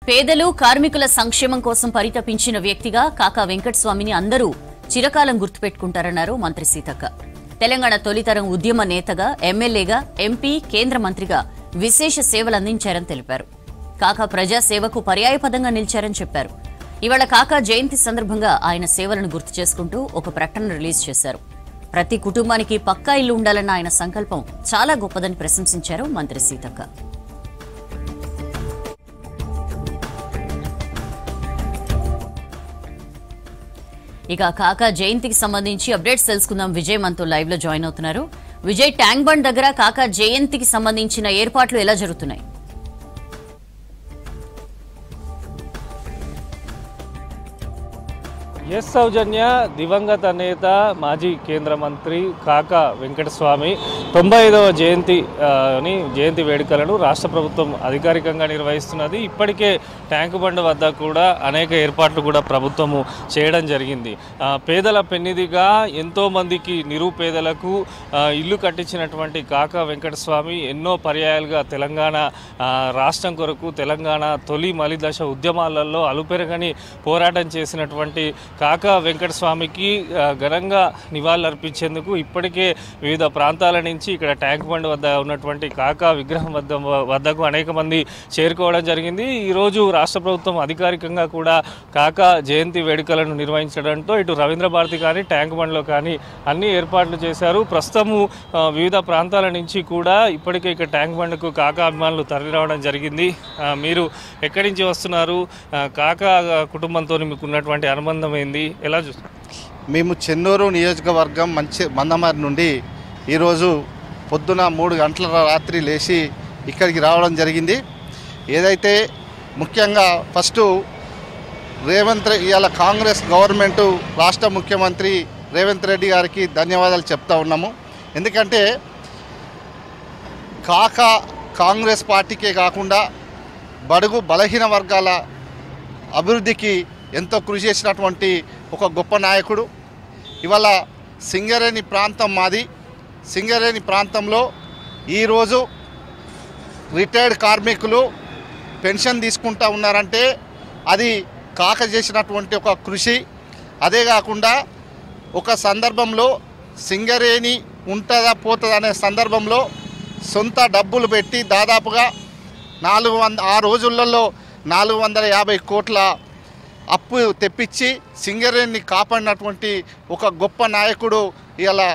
పేదలు కార్మికుల సంక్షేమం కోసం పరితపించిన వ్యక్తిగా కాకా వెంకటస్వామిని అందరూ చిరకాలం గుర్తుపెట్టుకుంటారన్నారు మంత్రి సీతక్క. తెలంగాణ తొలితరం ఉద్యమ నేతగా, ఎమ్మెల్యేగా, ఎంపీ, కేంద్ర మంత్రిగా విశేష సేవలు అందించారని తెలిపారు. కాకా ప్రజాసేవకు పర్యాయపదంగా నిలిచారని చెప్పారు. ఇవాళ కాకా జయంతి సందర్భంగా ఆయన సేవలను గుర్తు చేసుకుంటూ ఒక ప్రకటన రిలీజ్ చేశారు. ప్రతి కుటుంబానికి పక్కా ఇల్లు ఉండాలన్న ఆయన సంకల్పం చాలా గొప్పదని ప్రశంసించారు మంత్రి సీతక్క. ఇక కాకా జయంతికి సంబంధించి అప్డేట్స్ తెలుసుకుందాం. విజయ్ మనతో లైవ్ లో జాయిన్ అవుతున్నారు. విజయ్, ట్యాంక్ బండ్ దగ్గర కాకా జయంతికి సంబంధించిన ఏర్పాట్లు ఎలా జరుగుతున్నాయి? ఎస్ సౌజన్య, దివంగత నేత మాజీ కేంద్ర మంత్రి కాకా వెంకటస్వామి 95వ జయంతి వేడుకలను రాష్ట్ర ప్రభుత్వం అధికారికంగా నిర్వహిస్తున్నది. ఇప్పటికే ట్యాంక్ బండ్ వద్ద కూడా అనేక ఏర్పాట్లు కూడా ప్రభుత్వము చేయడం జరిగింది. పేదల పెన్నిదిగా ఎంతోమందికి నిరుపేదలకు ఇల్లు కట్టించినటువంటి కాకా వెంకటస్వామి ఎన్నో పర్యాయాలుగా తెలంగాణ రాష్ట్రం కొరకు తెలంగాణ తొలి మలిదశ ఉద్యమాలలో అలుపెరగని పోరాటం చేసినటువంటి కాకా వెంకటస్వామికి ఘనంగా నివాళులర్పించేందుకు ఇప్పటికే వివిధ ప్రాంతాల నుంచి ఇక్కడ ట్యాంక్ బండ్ వద్ద ఉన్నటువంటి కాకా విగ్రహం వద్దకు అనేక మంది చేరుకోవడం జరిగింది. ఈరోజు రాష్ట్ర ప్రభుత్వం అధికారికంగా కూడా కాకా జయంతి వేడుకలను నిర్వహించడంతో ఇటు రవీంద్ర భారతి కానీ ట్యాంక్ బండ్లో కానీ అన్ని ఏర్పాట్లు చేశారు. ప్రస్తుతము వివిధ ప్రాంతాల నుంచి కూడా ఇప్పటికే ఇక్కడ ట్యాంక్ బండ్కు కాకా అభిమానులు తరలిరావడం జరిగింది. మీరు ఎక్కడి నుంచి వస్తున్నారు? కాకా కుటుంబంతో మీకు ఉన్నటువంటి అనుబంధం ఏంది, ఎలా చూస్తారు? మేము చెన్నూరు నియోజకవర్గం మందమారి నుండి ఈరోజు పొద్దున 3 గంటల రాత్రి లేచి ఇక్కడికి రావడం జరిగింది. ఏదైతే ముఖ్యంగా ఫస్ట్ ఇవాళ కాంగ్రెస్ గవర్నమెంటు రాష్ట్ర ముఖ్యమంత్రి రేవంత్ రెడ్డి గారికి ధన్యవాదాలు చెప్తా ఉన్నాము. ఎందుకంటే కాంగ్రెస్ పార్టీకే కాకుండా బడుగు బలహీన వర్గాల అభివృద్ధికి ఎంతో కృషి చేసినటువంటి ఒక గొప్ప నాయకుడు. ఇవాళ సింగరేణి ప్రాంతం మాది. సింగరేణి ప్రాంతంలో ఈరోజు రిటైర్డ్ కార్మికులు పెన్షన్ తీసుకుంటూ ఉన్నారంటే అది కాక చేసినటువంటి ఒక కృషి. అదే కాకుండా ఒక సందర్భంలో సింగరేణి ఉంటుందా పోతుందా అనే సందర్భంలో సొంత డబ్బులు పెట్టి దాదాపుగా ఆ రోజులలో 450 కోట్ల అప్పు తెప్పించి సింగరేణిని కాపాడినటువంటి ఒక గొప్ప నాయకుడు ఇలా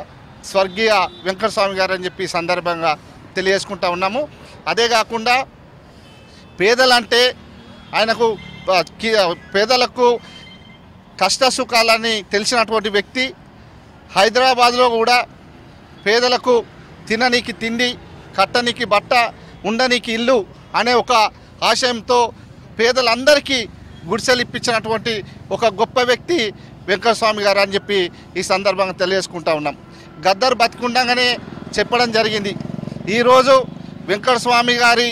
స్వర్గీయ వెంకటస్వామి గారు అని చెప్పి సందర్భంగా తెలియజేసుకుంటా ఉన్నాము. అదే కాకుండా పేదలంటే ఆయనకు పేదలకు కష్ట సుఖాలని తెలిసినటువంటి వ్యక్తి. హైదరాబాద్లో కూడా పేదలకు తిననీకి తిండి, కట్టనీకి బట్ట, ఉండనీకి ఇల్లు అనే ఒక ఆశయంతో పేదలందరికీ గుడిసెలు ఇప్పించినటువంటి ఒక గొప్ప వ్యక్తి వెంకటస్వామి గారు అని చెప్పి ఈ సందర్భంగా తెలియజేసుకుంటా ఉన్నాం. గద్దర్ బతికుండగానే చెప్పడం జరిగింది, ఈరోజు వెంకటస్వామి గారి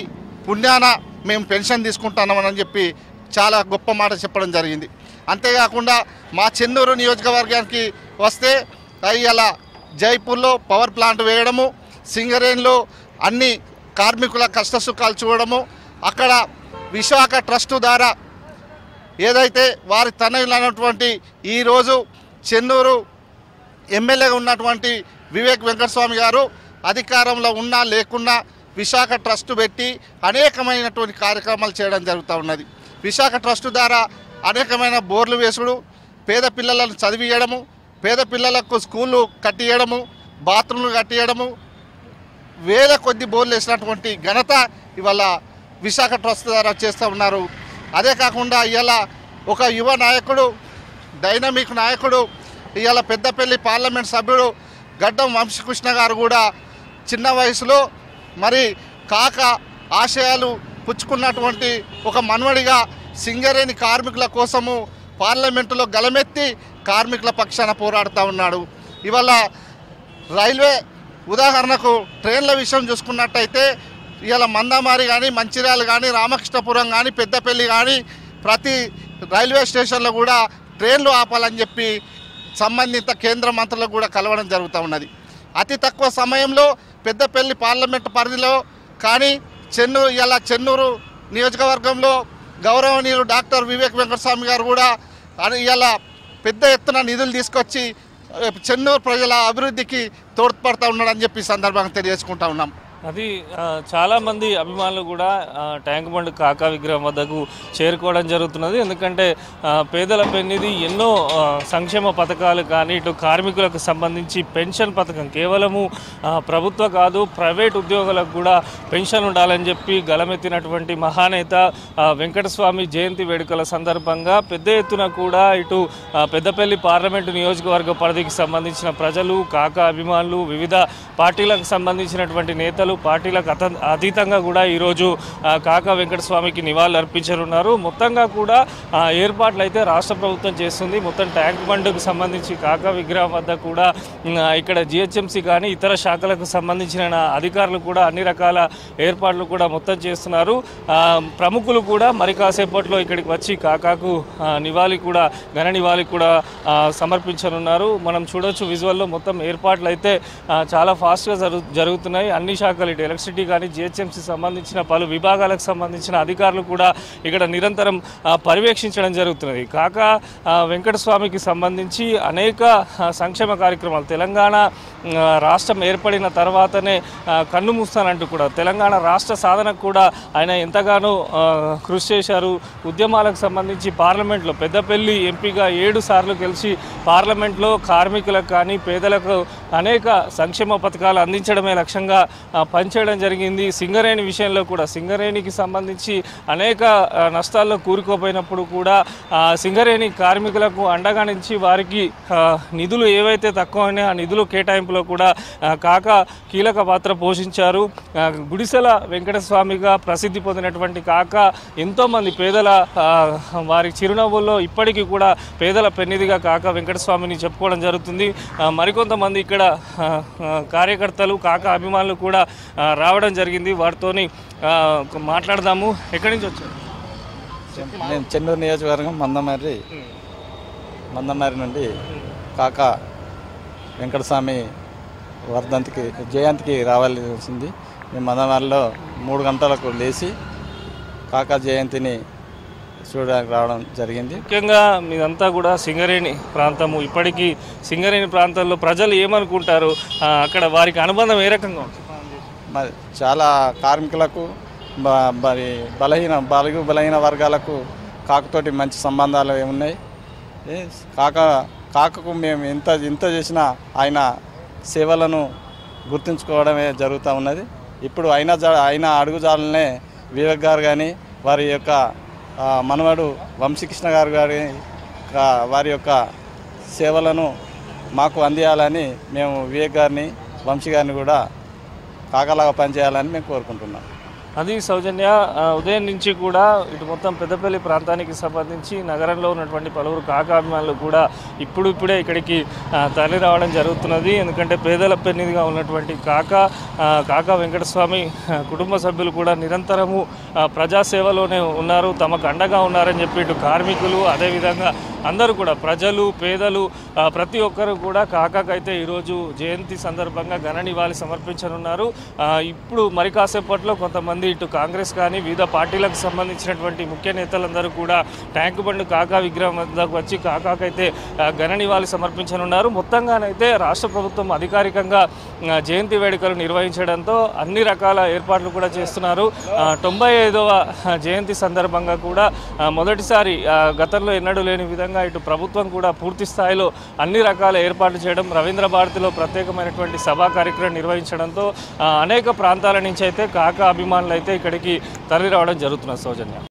పుణ్యాన మేము పెన్షన్ తీసుకుంటున్నామని చెప్పి చాలా గొప్ప మాట చెప్పడం జరిగింది. అంతేకాకుండా మా చెన్నూరు నియోజకవర్గానికి వస్తే ఇలా జైపూర్లో పవర్ ప్లాంట్ వేయడము, సింగరేణిలో అన్ని కార్మికుల కష్టసుఖాలు చూడడము, అక్కడ విశాఖ ట్రస్టు ద్వారా ఏదైతే వారి తనయులైనటువంటి ఈరోజు చెన్నూరు ఎమ్మెల్యేగా ఉన్నటువంటి వివేక్ వెంకటస్వామి గారు అధికారంలో ఉన్నా లేకున్నా విశాఖ ట్రస్టు పెట్టి అనేకమైనటువంటి కార్యక్రమాలు చేయడం జరుగుతూ ఉన్నది. విశాఖ ట్రస్టు ద్వారా అనేకమైన బోర్లు వేసుడు, పేద పిల్లలను చదివియడము, పేద పిల్లలకు స్కూళ్ళు కట్టియడము, బాత్రూమ్లు కట్టియడము, వేల కొద్ది బోర్లు వేసినటువంటి ఘనత ఇవాళ విశాఖ ట్రస్ట్ ద్వారా చేస్తూ ఉన్నారు. అదే కాకుండా ఇవాళ ఒక యువ నాయకుడు, డైనమిక్ నాయకుడు, ఇవాళ పెద్దపల్లి పార్లమెంట్ సభ్యుడు గడ్డం వంశీకృష్ణ గారు కూడా చిన్న వయసులో మరి కాక ఆశయాలు పుచ్చుకున్నటువంటి ఒక మన్వడిగా సింగరేణి కార్మికుల కోసము పార్లమెంటులో గలమెత్తి కార్మికుల పక్షాన పోరాడుతూ ఉన్నాడు. ఇవాళ రైల్వే ఉదాహరణకు ట్రైన్ల విషయం చూసుకున్నట్టయితే ఇవాళ మందమారి కానీ, మంచిర్యాల కానీ, రామకృష్ణపురం కానీ, పెద్దపల్లి కానీ ప్రతి రైల్వే స్టేషన్లో కూడా ట్రైన్లు ఆపాలని చెప్పి సంబంధిత కేంద్ర మంత్రులకు కూడా కలవడం జరుగుతూ ఉన్నది. అతి తక్కువ సమయంలో పెద్దపల్లి పార్లమెంట్ పరిధిలో కానీ చెన్నూరు నియోజకవర్గంలో గౌరవనీయులు డాక్టర్ వివేక్ వెంకటస్వామి గారు కూడా ఇలా పెద్ద ఎత్తున నిధులు తీసుకొచ్చి చెన్నూరు ప్రజల అభివృద్ధికి తోడ్పడతా ఉన్నాడని చెప్పి సందర్భంగా తెలియజేసుకుంటా ఉన్నాం. అది చాలామంది అభిమానులు కూడా ట్యాంక్ బండ్ కాకా విగ్రహం వద్దకు చేరుకోవడం జరుగుతున్నది. ఎందుకంటే పేదల పెన్నిది ఎన్నో సంక్షేమ పథకాలు కానీ ఇటు కార్మికులకు సంబంధించి పెన్షన్ పథకం కేవలము ప్రభుత్వ కాదు ప్రైవేట్ ఉద్యోగులకు కూడా పెన్షన్ ఉండాలని చెప్పి గలమెత్తినటువంటి మహానేత వెంకటస్వామి జయంతి వేడుకల సందర్భంగా పెద్ద ఎత్తున కూడా ఇటు పెద్దపల్లి పార్లమెంటు నియోజకవర్గ పరిధికి సంబంధించిన ప్రజలు కాకా అభిమానులు వివిధ పార్టీలకు సంబంధించినటువంటి నేతలు పార్టీలకు అతీతంగా కూడా ఈరోజు కాకా వెంకటస్వామికి నివాళులు అర్పించనున్నారు. మొత్తంగా కూడా ఏర్పాట్లు అయితే రాష్ట్ర ప్రభుత్వం చేస్తుంది. మొత్తం ట్యాంక్ బండ్కు సంబంధించి కాకా విగ్రహం వద్ద కూడా ఇక్కడ జిహెచ్ఎంసీ కానీ ఇతర శాఖలకు సంబంధించిన అధికారులు కూడా అన్ని రకాల ఏర్పాట్లు కూడా మొత్తం చేస్తున్నారు. ప్రముఖులు కూడా మరి కాసేపట్లో ఇక్కడికి వచ్చి కాకాకు ఘన నివాళి కూడా సమర్పించనున్నారు. మనం చూడొచ్చు విజువల్లో మొత్తం ఏర్పాట్లు అయితే చాలా ఫాస్ట్గా జరుగుతున్నాయి. అన్ని శాఖలు ఇటు ఎలక్ట్రిసిటీ కానీ జిహెచ్ఎంసీ సంబంధించిన పలు విభాగాలకు సంబంధించిన అధికారులు కూడా ఇక్కడ నిరంతరం పర్యవేక్షించడం జరుగుతున్నది. కాకా వెంకటస్వామికి సంబంధించి అనేక సంక్షేమ కార్యక్రమాలు తెలంగాణ రాష్ట్రం ఏర్పడిన తర్వాతనే కన్ను మూస్తానంటూ కూడా తెలంగాణ రాష్ట్ర సాధనకు కూడా ఆయన ఎంతగానో కృషి చేశారు. ఉద్యమాలకు సంబంధించి పార్లమెంట్లో పెద్దపల్లి ఎంపీగా 7 సార్లు గెలిచి పార్లమెంట్లో కార్మికులకు కానీ పేదలకు అనేక సంక్షేమ పథకాలు అందించడమే లక్ష్యంగా పనిచేయడం జరిగింది. సింగరేణి విషయంలో కూడా సింగరేణికి సంబంధించి అనేక నష్టాల్లో కూరుకోపోయినప్పుడు కూడా సింగరేణి కార్మికులకు అండగా నుంచి వారికి నిధులు ఏవైతే తక్కువైనా ఆ నిధులు కేటాయింపులో కూడా కాకా కీలక పాత్ర పోషించారు. గుడిసెల వెంకటస్వామిగా ప్రసిద్ధి పొందినటువంటి కాకా ఎంతోమంది పేదల వారి చిరునవ్వుల్లో ఇప్పటికీ కూడా పేదల పెన్నిధిగా కాకా వెంకటస్వామిని చెప్పుకోవడం జరుగుతుంది. మరికొంతమంది ఇక్కడ కార్యకర్తలు కాకా అభిమానులు కూడా రావడం జరిగింది. వారితోని మాట్లాడదాము. ఎక్కడి నుంచి వచ్చారు? నేను చెన్నూరు నియోజకవర్గం మందమారి నుండి కాకా వెంకటస్వామి జయంతికి రావాల్సింది. మేము మందమారిలో 3 గంటలకు లేచి కాకా జయంతిని చూడడానికి రావడం జరిగింది. ముఖ్యంగా మీదంతా కూడా సింగరేణి ప్రాంతము. ఇప్పటికీ సింగరేణి ప్రాంతంలో ప్రజలు ఏమనుకుంటారు, అక్కడ వారికి అనుబంధం ఏ రకంగా ఉంటుంది? మరి చాలా కార్మికులకు మరి బలహీన వర్గాలకు కాకతోటి మంచి సంబంధాలు ఉన్నాయి. కాకకు మేము ఎంత చేసినా ఆయన సేవలను గుర్తుంచుకోవడమే జరుగుతూ ఉన్నది. ఇప్పుడు అయిన అడుగుజాలనే వివేక్ గారు కానీ వారి యొక్క మనవడు వంశీకృష్ణ గారు వారి యొక్క సేవలను మాకు అందియాలని మేము వివేక్ గారిని వంశీ గారిని కూడా కాకలాగా పనిచేయాలని మేము కోరుకుంటున్నాం. అది సౌజన్య. ఉదయం నుంచి కూడా ఇటు మొత్తం పెద్దపల్లి ప్రాంతానికి సంబంధించి నగరంలో ఉన్నటువంటి పలువురు కాకా అభిమానులు కూడా ఇప్పుడే ఇక్కడికి తరలి రావడం జరుగుతున్నది. ఎందుకంటే పేదల పెన్నిధిగా ఉన్నటువంటి కాకా వెంకటస్వామి కుటుంబ సభ్యులు కూడా నిరంతరము ప్రజాసేవలోనే ఉన్నారు, తమకు అండగా ఉన్నారని చెప్పి ఇటు కార్మికులు అదేవిధంగా అందరూ కూడా ప్రజలు పేదలు ప్రతి ఒక్కరు కూడా కాకాకైతే ఈరోజు జయంతి సందర్భంగా ఘన నివాళి సమర్పించనున్నారు. ఇప్పుడు మరి కాసేపట్లో కొంతమంది ఇటు కాంగ్రెస్ కానీ వివిధ పార్టీలకు సంబంధించినటువంటి ముఖ్య నేతలందరూ కూడా ట్యాంక్ బండ్ కాకా విగ్రహం వద్దకు వచ్చి కాకాకైతే ఘన నివాళి సమర్పించనున్నారు. మొత్తంగానైతే రాష్ట్ర ప్రభుత్వం అధికారికంగా జయంతి వేడుకలు నిర్వహించడంతో అన్ని రకాల ఏర్పాట్లు కూడా చేస్తున్నారు. 95వ జయంతి సందర్భంగా కూడా మొదటిసారి గతంలో ఎన్నడూ లేని విధంగా ఇటు ప్రభుత్వం కూడా పూర్తి స్థాయిలో అన్ని రకాల ఏర్పాట్లు చేయడం, రవీంద్ర భారతిలో ప్రత్యేకమైనటువంటి సభా కార్యక్రమం నిర్వహించడంతో అనేక ప్రాంతాల నుంచి అయితే కాకా అభిమానులు అయితే ఇక్కడికి తరలి రావడం జరుగుతున్నది. సౌజన్య.